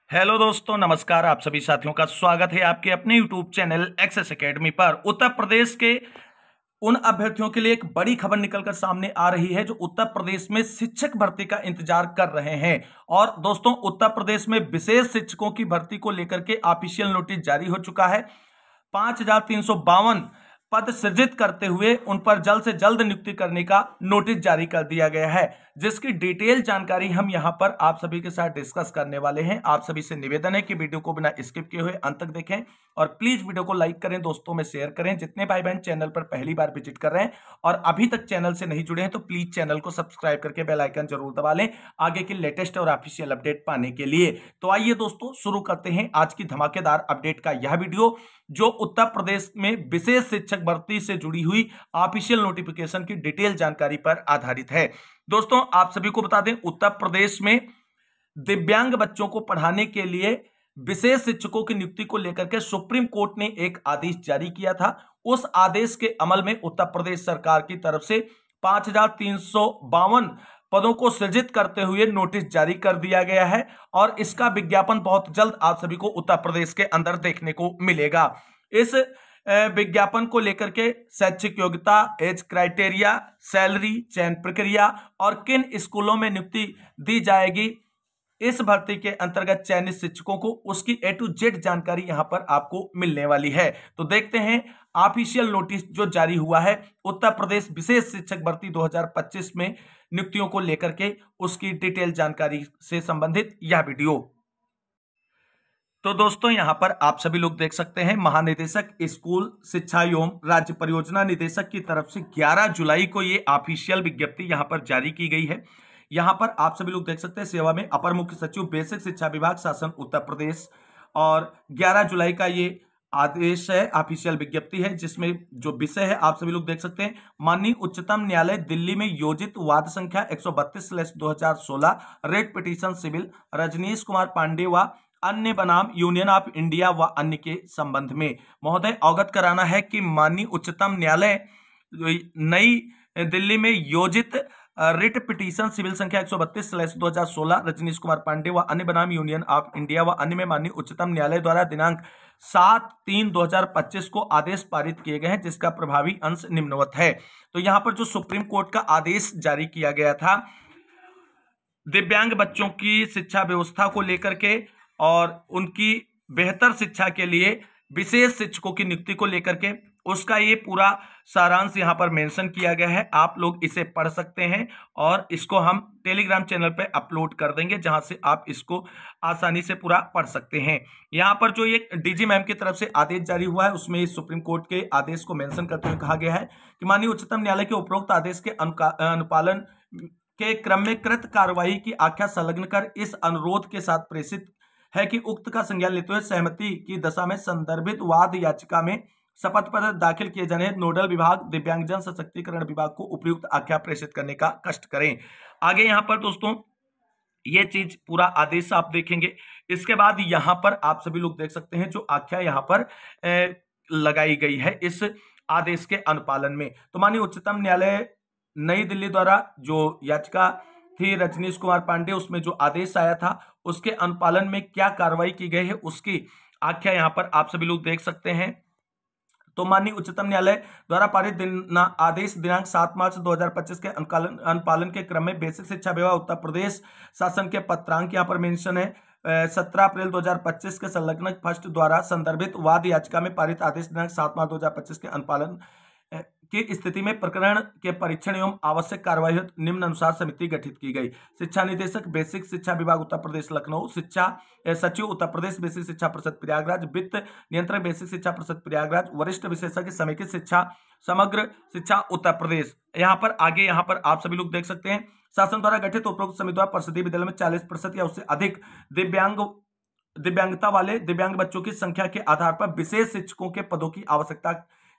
Hello दोस्तों, नमस्कार। आप सभी साथियों का स्वागत है आपके अपने यूट्यूब चैनल एक्सेस एकेडमी पर। उत्तर प्रदेश के उन अभ्यर्थियों के लिए एक बड़ी खबर निकलकर सामने आ रही है जो उत्तर प्रदेश में शिक्षक भर्ती का इंतजार कर रहे हैं। और दोस्तों, उत्तर प्रदेश में विशेष शिक्षकों की भर्ती को लेकर के ऑफिशियल नोटिस जारी हो चुका है। 5,352 पद सृजित करते हुए उन पर जल्द से जल्द नियुक्ति करने का नोटिस जारी कर दिया गया है, जिसकी डिटेल जानकारी हम यहां पर आप सभी के साथ डिस्कस करने वाले हैं। आप सभी से निवेदन है कि वीडियो को बिना स्किप किए हुए अंत तक देखें और प्लीज वीडियो को लाइक करें, दोस्तों में शेयर करें। जितने भाई बहन चैनल पर पहली बार विजिट कर रहे हैं और अभी तक चैनल से नहीं जुड़े हैं तो प्लीज चैनल को सब्सक्राइब करके बेल आइकन जरूर दबा लें आगे की लेटेस्ट और ऑफिशियल अपडेट पाने के लिए। तो आइए दोस्तों, शुरू करते हैं आज की धमाकेदार अपडेट का यह वीडियो, जो उत्तर प्रदेश में विशेष शिक्षक भर्ती से जुड़ी हुई ऑफिशियल नोटिफिकेशन की डिटेल जानकारी पर आधारित है। दोस्तों, आप सभी को बता दें, उत्तर प्रदेश में दिव्यांग बच्चों को पढ़ाने के लिए विशेष शिक्षकों की नियुक्ति को लेकर के सुप्रीम कोर्ट ने एक आदेश जारी किया था। उस आदेश के अमल में उत्तर प्रदेश सरकार की तरफ से 5,352 पदों को सृजित करते हुए नोटिस जारी कर दिया गया है और इसका विज्ञापन बहुत जल्द आप सभी को उत्तर प्रदेश के अंदर देखने को मिलेगा। इस विज्ञापन को लेकर के शैक्षिक योग्यता, एज क्राइटेरिया, सैलरी, चयन प्रक्रिया और किन स्कूलों में नियुक्ति दी जाएगी, इस भर्ती के अंतर्गत चयनित शिक्षकों को, उसकी A to Z जानकारी यहां पर आपको मिलने वाली है। तो देखते हैं ऑफिशियल नोटिस जो जारी हुआ है उत्तर प्रदेश विशेष शिक्षक भर्ती 2025 में नियुक्तियों को लेकर के, उसकी डिटेल जानकारी से संबंधित यह वीडियो। तो दोस्तों, यहां पर आप सभी लोग देख सकते हैं, महानिदेशक स्कूल शिक्षा एवं राज्य परियोजना निदेशक की तरफ से 11 जुलाई को ये ऑफिशियल विज्ञप्ति यहां पर जारी की गई है। यहां पर आप सभी लोग देख सकते हैं, सेवा में अपर मुख्य सचिव बेसिक शिक्षा विभाग शासन उत्तर प्रदेश, और 11 जुलाई का ये आदेश है, ऑफिशियल विज्ञप्ति है, जिसमें जो विषय है आप सभी लोग देख सकते हैं, माननीय उच्चतम न्यायालय दिल्ली में योजित वाद संख्या 132/2016 writ petition civil Rajneesh Kumar Pandey व अन्य बनाम यूनियन ऑफ इंडिया व अन्य के संबंध में महोदय अवगत कराना है कि माननीय उच्चतम न्यायालय नई दिल्ली में योजित रिट पिटीशन सिविल संख्या 132/2016 रजनीश कुमार पांडे व अन्य बनाम यूनियन ऑफ इंडिया व अन्य में माननीय उच्चतम न्यायालय द्वारा दिनांक 7/3/2025 को आदेश पारित किए गए हैं, जिसका प्रभावी अंश निम्नवत है। तो यहां पर जो सुप्रीम कोर्ट का आदेश जारी किया गया था दिव्यांग बच्चों की शिक्षा व्यवस्था को लेकर के और उनकी बेहतर शिक्षा के लिए विशेष शिक्षकों की नियुक्ति को लेकर के, उसका ये पूरा सारांश यहाँ पर मेंशन किया गया है। आप लोग इसे पढ़ सकते हैं और इसको हम टेलीग्राम चैनल पे अपलोड कर देंगे, जहां से आप इसको आसानी से पूरा पढ़ सकते हैं। यहाँ पर जो ये डीजी मैम की तरफ से आदेश जारी हुआ है, उसमें इस सुप्रीम कोर्ट के आदेश को मेंशन करते हुए कहा गया है कि माननीय उच्चतम न्यायालय के उपरोक्त आदेश के अनुपालन के क्रम में कृत कार्रवाई की आख्या संलग्न कर इस अनुरोध के साथ प्रेषित है कि उक्त का संज्ञान लेते हुए सहमति की दशा में संदर्भित वाद याचिका में शपथ पत्र दाखिल किए जाने नोडल विभाग दिव्यांगजन सशक्तिकरण विभाग को उपयुक्त आख्या प्रेषित करने का कष्ट करें। आगे यहाँ पर दोस्तों ये चीज पूरा आदेश आप देखेंगे। इसके बाद यहाँ पर आप सभी लोग देख सकते हैं जो आख्या यहाँ पर लगाई गई है इस आदेश के अनुपालन में। तो माननीय उच्चतम न्यायालय नई दिल्ली द्वारा जो याचिका थी रजनीश कुमार पांडे, उसमें जो आदेश आया था उसके अनुपालन में क्या कार्रवाई की गई है, उसकी आख्या यहाँ पर आप सभी लोग देख सकते हैं। तो माननीय उच्चतम न्यायालय द्वारा पारित आदेश दिनांक 7 मार्च 2025 के अनुपालन के क्रम में बेसिक शिक्षा विभाग उत्तर प्रदेश शासन के पत्रांक यहाँ पर मेंशन है 17 अप्रैल 2025 के संलग्न फर्स्ट द्वारा संदर्भित वाद याचिका में पारित आदेश दिनांक 7 मार्च 2025 के अनुपालन की स्थिति में प्रकरण के परीक्षण एवं आवश्यक कार्रवाई हेतु निम्न अनुसार समिति गठित की गई। शिक्षा निदेशक बेसिक शिक्षा विभाग उत्तर प्रदेश लखनऊ, शिक्षा सचिव उत्तर प्रदेश बेसिक शिक्षा परिषद प्रयागराज, वित्त नियंत्रक बेसिक शिक्षा परिषद प्रयागराज, वरिष्ठ विशेषज्ञ समेकित शिक्षा समग्र शिक्षा उत्तर प्रदेश। यहाँ पर आगे यहाँ पर आप सभी लोग देख सकते हैं, शासन द्वारा गठित उपरोक्त समिति द्वारा परिषदीय विद्यालय में 40% या उससे अधिक दिव्यांगता वाले दिव्यांग बच्चों की संख्या के आधार पर विशेष शिक्षकों के पदों की आवश्यकता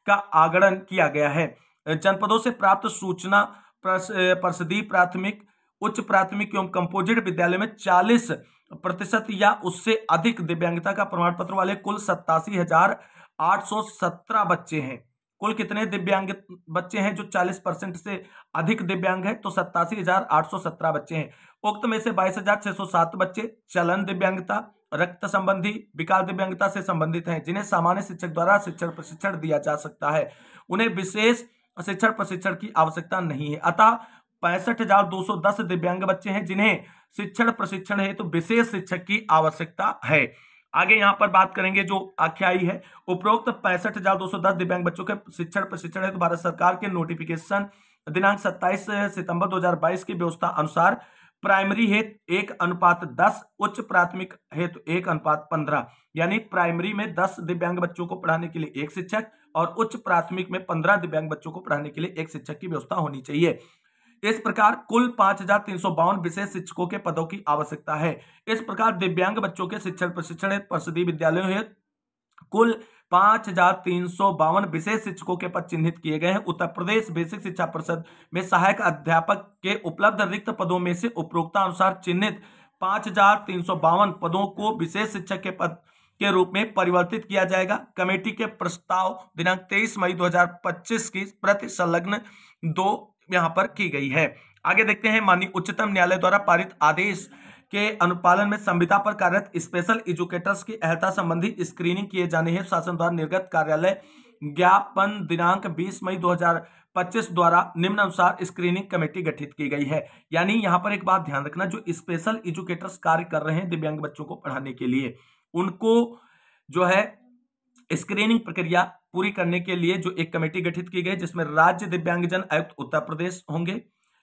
का आगणन किया गया है। जनपदों से प्राप्त सूचना परिषदीय प्राथमिक, उच्च प्राथमिक एवं कंपोजिट विद्यालय में 40% या उससे अधिक दिव्यांगता का प्रमाण पत्र वाले कुल 87,817 बच्चे हैं। कुल कितने दिव्यांग बच्चे हैं जो 40% से अधिक दिव्यांग है? तो 87,817 बच्चे हैं। उक्त में से 22,607 बच्चे चलन दिव्यांगता, रक्त संबंधी विकार दिव्यांगता से संबंधित हैं, जिन्हें सामान्य शिक्षक द्वारा शिक्षण प्रशिक्षण दिया जा सकता है। उन्हें विशेष शिक्षण प्रशिक्षण की आवश्यकता नहीं है। अतः 65,210 दिव्यांग बच्चे हैं जिन्हें शिक्षण प्रशिक्षण हेतु तो विशेष शिक्षक की आवश्यकता है। आगे यहां पर बात करेंगे जो आख्या आई है, उपरोक्त 65,210 दिव्यांग बच्चों के शिक्षण प्रशिक्षण हेतु भारत सरकार के नोटिफिकेशन दिनांक 27 सितंबर 2022 की व्यवस्था अनुसार प्राइमरी हेतु 1:10, उच्च प्राथमिक हेतु 1:15, यानी प्राइमरी में 10 दिव्यांग बच्चों को पढ़ाने के लिए एक शिक्षक और उच्च प्राथमिक में 15 दिव्यांग बच्चों को पढ़ाने के लिए एक शिक्षक की व्यवस्था होनी चाहिए। इस प्रकार कुल 5,352 विशेष शिक्षकों के पदों की आवश्यकता है। इस प्रकार दिव्यांग बच्चों के शिक्षण प्रशिक्षण हेतु परिषदीय विद्यालयों हेतु कुल 5,352 विशेष शिक्षकों के पद चिन्हित किए गए हैं। उत्तर प्रदेश बेसिक शिक्षा परिषद में सहायक अध्यापक के उपलब्ध रिक्त पदों में से उपरोक्तानुसार चिन्हित 5,352 पदों को विशेष शिक्षक के पद के रूप में परिवर्तित किया जाएगा। कमेटी के प्रस्ताव दिनांक 23 मई 2025 की प्रति संलग्न 2 यहां पर की गई है। आगे देखते हैं, माननीय उच्चतम न्यायालय द्वारा पारित आदेश के अनुपालन में संविदा पर कार्यरत स्पेशल एजुकेटर्स की अहर्ता संबंधी स्क्रीनिंग किए जाने हेतु शासन द्वारा निर्गत कार्यालय ज्ञापन दिनांक 20 मई 2025 द्वारा निम्नानुसार स्क्रीनिंग कमेटी गठित की गई है। यानी यहां पर एक बात ध्यान रखना, जो स्पेशल एजुकेटर्स कार्य कर रहे हैं दिव्यांग बच्चों को पढ़ाने के लिए, उनको जो है स्क्रीनिंग प्रक्रिया पूरी करने के लिए जो एक कमेटी गठित की गई, जिसमें राज्य दिव्यांगजन आयुक्त उत्तर प्रदेश होंगे।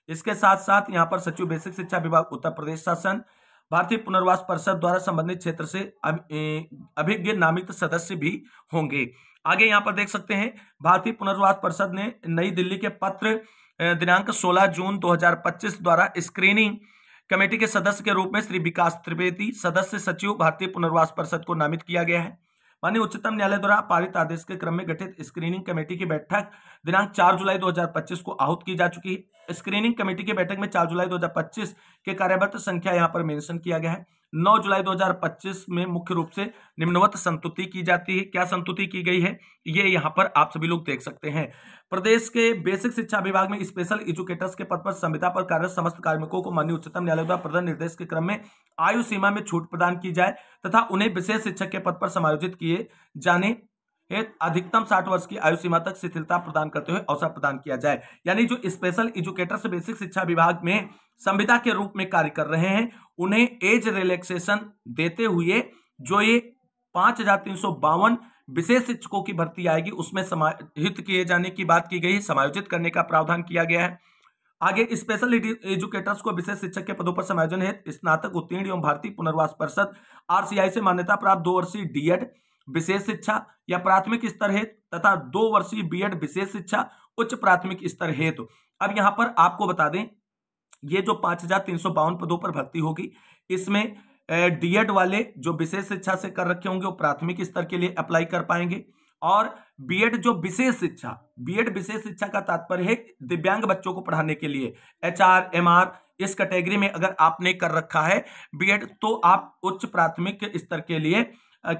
इसके साथ साथ यहां पर सचिव बेसिक शिक्षा विभाग उत्तर प्रदेश शासन, भारतीय पुनर्वास परिषद द्वारा संबंधित क्षेत्र से अभिज्ञ नामित सदस्य भी होंगे। आगे यहां पर देख सकते हैं, भारतीय पुनर्वास परिषद ने नई दिल्ली के पत्र दिनांक 16 जून 2025 द्वारा स्क्रीनिंग कमेटी के सदस्य के रूप में श्री विकास त्रिवेदी सदस्य सचिव भारतीय पुनर्वास परिषद को नामित किया गया है। माननीय उच्चतम न्यायालय द्वारा पारित आदेश के क्रम में गठित स्क्रीनिंग कमेटी की बैठक दिनांक 4 जुलाई 2025 को आहूत की जा चुकी है। स्क्रीनिंग कमेटी की बैठक में 4 जुलाई 2025 के कार्यबद्ध संख्या यहां पर मेंशन किया गया है। 9 जुलाई 2025 में मुख्य रूप से निम्नवत संस्तुति की जाती है। क्या संस्तुति की गई है, ये यहां पर आप सभी लोग देख सकते हैं। प्रदेश के बेसिक शिक्षा विभाग में स्पेशल एजुकेटर्स के पद पर संविदा पर कार्यरत समस्त कार्मिकों को माननीय उच्चतम न्यायालय द्वारा प्रदत्त निर्देश के क्रम में आयु सीमा में छूट प्रदान की जाए तथा उन्हें विशेष शिक्षक के पद पर समायोजित किए जाने हेतु अधिकतम 60 वर्ष की आयु सीमा तक शिथिलता प्रदान करते हुए अवसर प्रदान किया जाए। यानी जो स्पेशल एजुकेटर्स बेसिक शिक्षा विभाग में संविदा के रूप में कार्य कर रहे हैं, उन्हें एज रिलैक्सेशन देते हुए जो ये 5,352 विशेष शिक्षकों की भर्ती आएगी उसमें समाहित किए जाने की बात की गई है, समायोजित करने का प्रावधान किया गया है। आगे स्पेशल एजुकेटर्स को विशेष शिक्षक के पदों पर समायोजन हेतु स्नातक उत्तीर्ण एवं भारतीय पुनर्वास परिषद RCI से मान्यता प्राप्त 2 वर्षीय DED विशेष शिक्षा या प्राथमिक स्तर हेतु तथा 2 वर्षीय BEd विशेष शिक्षा उच्च प्राथमिक स्तर हेतु। अब यहां पर आपको बता दें, ये जो 5,352 पदों पर भर्ती होगी, इसमें DED वाले जो विशेष शिक्षा से कर रखे होंगे वो प्राथमिक स्तर के लिए अप्लाई कर पाएंगे, और BEd जो विशेष शिक्षा, BEd विशेष शिक्षा का तात्पर्य है दिव्यांग बच्चों को पढ़ाने के लिए HR MR इस कैटेगरी में अगर आपने कर रखा है BEd, तो आप उच्च प्राथमिक स्तर के लिए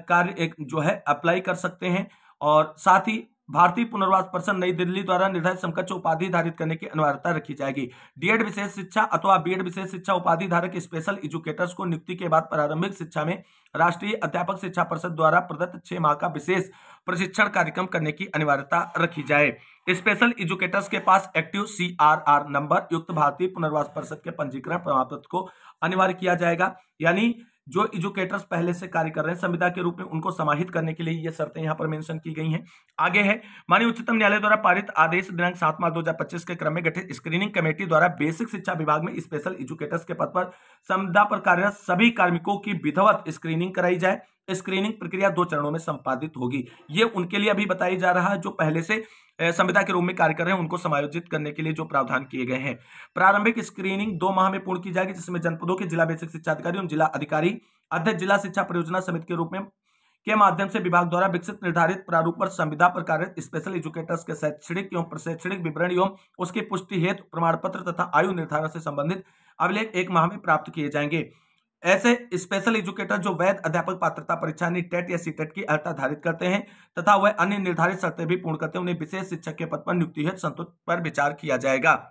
कार्य जो है अप्लाई कर सकते हैं। और साथ ही भारतीय पुनर्वास परिषद नई दिल्ली द्वारा निर्धारित समकक्ष उपाधि धारित करने की अनिवार्यता रखी जाएगी। DED विशेष शिक्षा अथवा BEd विशेष शिक्षा उपाधि धारक स्पेशल एजुकेटर्स को नियुक्ति के बाद प्रारंभिक शिक्षा में राष्ट्रीय अध्यापक शिक्षा परिषद द्वारा प्रदत्त 6 माह का विशेष प्रशिक्षण कार्यक्रम करने की अनिवार्यता रखी जाए। स्पेशल एजुकेटर्स के पास एक्टिव CRR नंबर युक्त भारतीय पुनर्वास परिषद के पंजीकरण प्रमाण पत्र को अनिवार्य किया जाएगा। यानी जो एजुकेटर्स पहले से कार्य कर रहे हैं संविदा के रूप में, उनको समाहित करने के लिए ये शर्तें यहां पर मेंशन की गई हैं। आगे है, माननीय उच्चतम न्यायालय द्वारा पारित आदेश दिनांक 7 मार्च 2025 के क्रम में गठित स्क्रीनिंग कमेटी द्वारा बेसिक शिक्षा विभाग में स्पेशल एजुकेटर्स के पद पर संविदा पर कार्यरत सभी कार्मिकों की विधिवत स्क्रीनिंग कराई जाए। स्क्रीनिंग प्रक्रिया 2 चरणों में संपादित होगी। ये उनके लिए अभी बताई जा रहा है जो पहले से संविदा के रूप में कार्य कर रहे हैं, उनको समायोजित करने के लिए जो प्रावधान किए गए हैं। प्रारंभिक स्क्रीनिंग 2 माह में पूर्ण की जाएगी, जिसमें जनपदों के जिला बेसिक शिक्षा अधिकारी एवं जिला अधिकारी अध्यक्ष जिला शिक्षा परियोजना समिति के रूप में के माध्यम से विभाग द्वारा विकसित निर्धारित प्रारूप पर संविदा पर कार्यरत स्पेशल एजुकेटर्स के शैक्षणिक एवं प्रशैक्षणिक विवरण एवं उसकी पुष्टि हेतु प्रमाण पत्र तथा आयु निर्धारण से संबंधित अभिलेख 1 माह में प्राप्त किए जाएंगे। ऐसे स्पेशल एजुकेटर जो वैध अध्यापक पात्रता परीक्षा यानी टेट या सीटेट की अर्हता धारित करते हैं तथा वह अन्य निर्धारित शर्तें भी पूर्ण करते हैं, उन्हें विशेष शिक्षक के पद पर नियुक्ति हेतु संतुष्ट पर विचार किया जाएगा।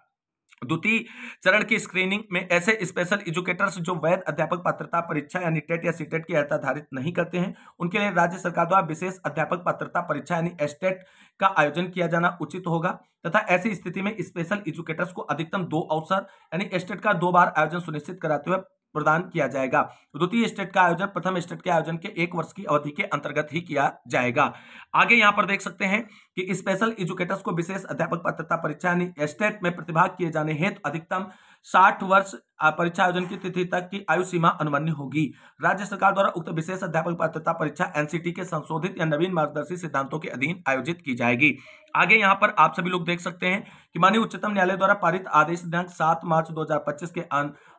द्वितीय चरण की स्क्रीनिंग में ऐसे स्पेशल एजुकेटर्स जो वैध अध्यापक पात्रता परीक्षा यानी टेट या सीटेट की अर्हता धारित नहीं करते हैं, उनके लिए राज्य सरकार द्वारा विशेष अध्यापक पात्रता परीक्षा यानी एस्टेट का आयोजन किया जाना उचित होगा तथा ऐसी स्थिति में स्पेशल एजुकेटर्स को अधिकतम 2 अवसर यानी एस्टेट का 2 बार आयोजन सुनिश्चित कराते हुए प्रदान किया जाएगा। द्वितीय स्टेट का आयोजन प्रथम स्टेट के आयोजन के 1 वर्ष की अवधि के अंतर्गत ही किया जाएगा। आगे यहां पर देख सकते हैं कि स्पेशल एजुकेटर्स को विशेष अध्यापक पात्रता परीक्षा यानी एस्टेट में प्रतिभाग किए जाने हेतु अधिकतम 60 वर्ष परीक्षा आयोजन की तिथि तक की आयु सीमा अनुमन्य होगी। राज्य सरकार द्वारा उक्त विशेष अध्यापक पात्रता परीक्षा एनसीटी के संशोधित या नवीन मार्गदर्शी सिद्धांतों के अधीन आयोजित की जाएगी। आगे यहां पर आप सभी लोग देख सकते हैं कि माननीय उच्चतम न्यायालय द्वारा पारित आदेश दिनांक 7 मार्च 2025 के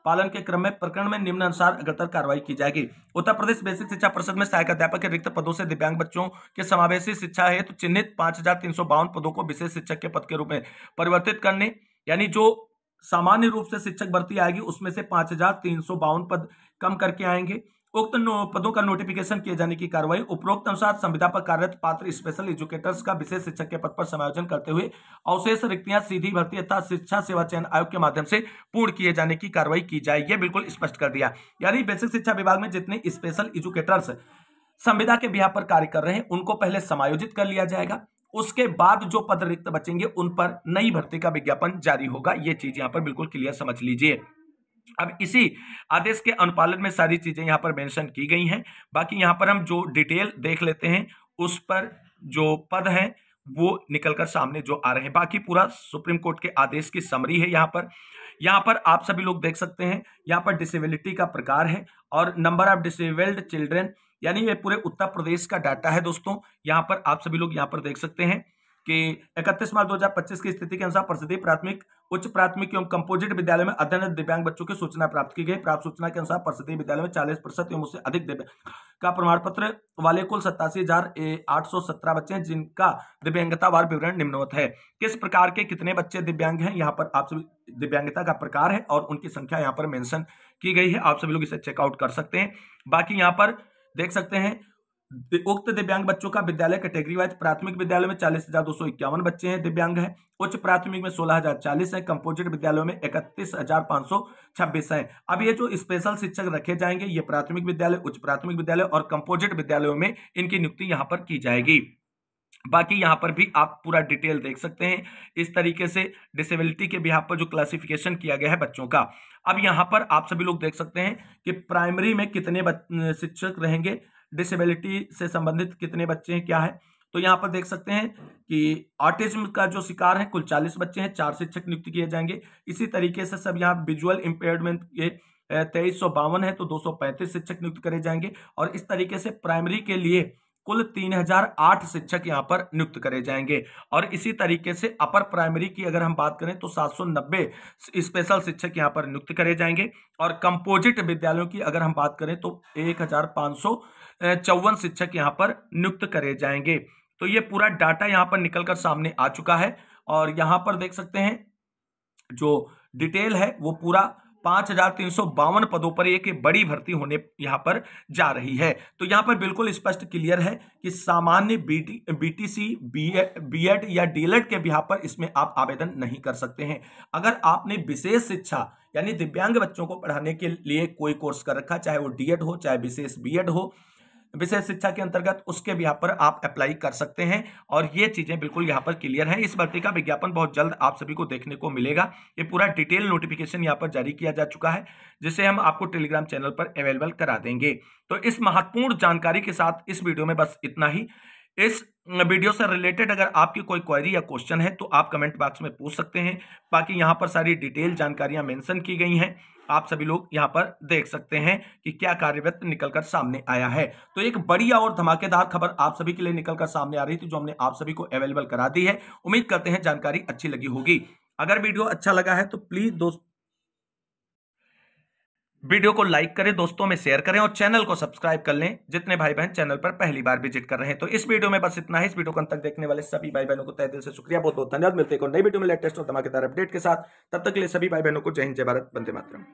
पालन के क्रम में प्रकरण में निम्नानुसार अग्रतर कार्रवाई की जाएगी। उत्तर प्रदेश बेसिक शिक्षा परिषद में सहायक अध्यापक के रिक्त पदों से दिव्यांग बच्चों के समावेशी शिक्षा हेतु तो चिन्हित 5352 पदों को विशेष शिक्षक के पद के रूप में परिवर्तित करने, यानी जो सामान्य रूप से शिक्षक भर्ती आएगी उसमें से 5352 पद कम करके आएंगे। उक्त पदों का नोटिफिकेशन किए जाने की कार्रवाई उपरोक्त अनुसार संविदा पर कार्यरत पात्र स्पेशल एजुकेटर्स का विशेष शिक्षक के पद पर समायोजन करते हुए अवशेष रिक्तियां सीधी भर्ती तथा शिक्षा सेवा चयन आयोग के माध्यम से पूर्ण किए जाने की कार्रवाई की जाए, यह बिल्कुल स्पष्ट कर दिया। यानी बेसिक शिक्षा विभाग में जितने स्पेशल एजुकेटर्स संविदा के बिहाफ पर कार्य कर रहे हैं उनको पहले समायोजित कर लिया जाएगा, उसके बाद जो पद रिक्त बचेंगे उन पर नई भर्ती का विज्ञापन जारी होगा। ये चीज यहां पर बिल्कुल क्लियर समझ लीजिए। अब इसी आदेश के अनुपालन में सारी चीजें यहां पर मेंशन की गई हैं। बाकी यहां पर हम जो डिटेल देख लेते हैं उस पर जो पद हैं वो निकलकर सामने जो आ रहे हैं। बाकी पूरा सुप्रीम कोर्ट के आदेश की समरी है। यहां पर आप सभी लोग देख सकते हैं, यहां पर डिसेबिलिटी का प्रकार है और नंबर ऑफ डिसेबल्ड चिल्ड्रेन, यानी ये पूरे उत्तर प्रदेश का डाटा है दोस्तों। यहां पर आप सभी लोग यहां पर देख सकते हैं कि 31 मार्च 2025 की स्थिति के अनुसार परिषदीय प्राथमिक, उच्च प्राथमिक एवं कंपोजिट विद्यालय में अध्ययनरत दिव्यांग बच्चों की सूचना प्राप्त की गई। प्राप्त सूचना के अनुसार परिषदीय विद्यालय में 40% एवं उससे अधिक दिव्यांग का प्रमाण पत्र वाले कुल 87,817 बच्चे हैं, जिनका दिव्यांगतावार विवरण निम्नवत है। किस प्रकार के कितने बच्चे दिव्यांग हैं, यहाँ पर आप सभी दिव्यांगता का प्रकार है और उनकी संख्या यहाँ पर मेंशन की गई है। आप सभी लोग इसे चेकआउट कर सकते हैं। बाकी यहाँ पर देख सकते हैं उक्त दिव्यांग बच्चों का विद्यालय कैटेगरी वाइज प्राथमिक विद्यालय में 40,251 बच्चे हैं दिव्यांग हैं, उच्च प्राथमिक में 16,040 है, कंपोजिट विद्यालयों में 31,526 है। अब ये जो स्पेशल शिक्षक रखे जाएंगे ये प्राथमिक विद्यालय, उच्च प्राथमिक विद्यालय और कंपोजिट विद्यालयों में इनकी नियुक्ति यहाँ पर की जाएगी। बाकी यहाँ पर भी आप पूरा डिटेल देख सकते हैं। इस तरीके से डिसेबिलिटी के बिहाफ पर जो क्लासिफिकेशन किया गया है बच्चों का। अब यहाँ पर आप सभी लोग देख सकते हैं कि प्राइमरी में कितने शिक्षक रहेंगे, डिसेबिलिटी से संबंधित कितने बच्चे हैं, क्या है। तो यहाँ पर देख सकते हैं कि ऑटिज्म का जो शिकार है कुल 40 बच्चे हैं, 4 शिक्षक नियुक्त किए जाएंगे। इसी तरीके से सब यहाँ विजुअल इंपेयरमेंट के 2352 है तो 235 शिक्षक नियुक्त करे जाएंगे और इस तरीके से प्राइमरी के लिए कुल 3008 शिक्षक यहाँ पर नियुक्त करे जाएंगे। और इसी तरीके से अपर प्राइमरी की अगर हम बात करें तो 790 स्पेशल शिक्षक यहाँ पर नियुक्त करे जाएंगे और कंपोजिट विद्यालयों की अगर हम बात करें तो 1554 शिक्षक यहाँ पर नियुक्त करे जाएंगे। तो ये पूरा डाटा यहाँ पर निकलकर सामने आ चुका है और यहाँ पर देख सकते हैं जो डिटेल है वो पूरा 5352 पदों पर एक बड़ी भर्ती होने यहाँ पर जा रही है। तो यहाँ पर बिल्कुल स्पष्ट क्लियर है कि सामान्य बीटीसी, बीएड या डीएलएड के बिहाफ पर इसमें आप आवेदन नहीं कर सकते हैं। अगर आपने विशेष शिक्षा यानी दिव्यांग बच्चों को पढ़ाने के लिए कोई कोर्स कर रखा, चाहे वो डीएड हो चाहे विशेष बीएड हो, विशेष शिक्षा के अंतर्गत उसके बिहाफ पर आप अप्लाई कर सकते हैं और ये चीजें बिल्कुल यहाँ पर क्लियर है। इस भर्ती का विज्ञापन बहुत जल्द आप सभी को देखने को मिलेगा। ये पूरा डिटेल नोटिफिकेशन यहाँ पर जारी किया जा चुका है जिसे हम आपको टेलीग्राम चैनल पर अवेलेबल करा देंगे। तो इस महत्वपूर्ण जानकारी के साथ इस वीडियो में बस इतना ही। इस वीडियो से रिलेटेड अगर आपकी कोई क्वेरी या क्वेश्चन है तो आप कमेंट बॉक्स में पूछ सकते हैं। बाकी यहाँ पर सारी डिटेल जानकारियां मेंशन की गई हैं, आप सभी लोग यहाँ पर देख सकते हैं कि क्या कार्यवत निकलकर सामने आया है। तो एक बड़ी और धमाकेदार खबर आप सभी के लिए निकलकर सामने आ रही थी जो हमने आप सभी को अवेलेबल करा दी है। उम्मीद करते हैं जानकारी अच्छी लगी होगी। अगर वीडियो अच्छा लगा है तो प्लीज वीडियो को लाइक करें, दोस्तों में शेयर करें और चैनल को सब्सक्राइब कर लें जितने भाई बहन चैनल पर पहली बार विजिट कर रहे हैं। तो इस वीडियो में बस इतना ही। इस वीडियो को अंत तक देखने वाले सभी भाई बहनों को तहे दिल से शुक्रिया, बहुत बहुत धन्यवाद। मिलते हैं नई वीडियो में लेटेस्ट और धमाकेदार अपडेट के साथ। तब तक के लिए सभी भाई बहनों को जय हिंद, जय भारत, वंदे मातरम।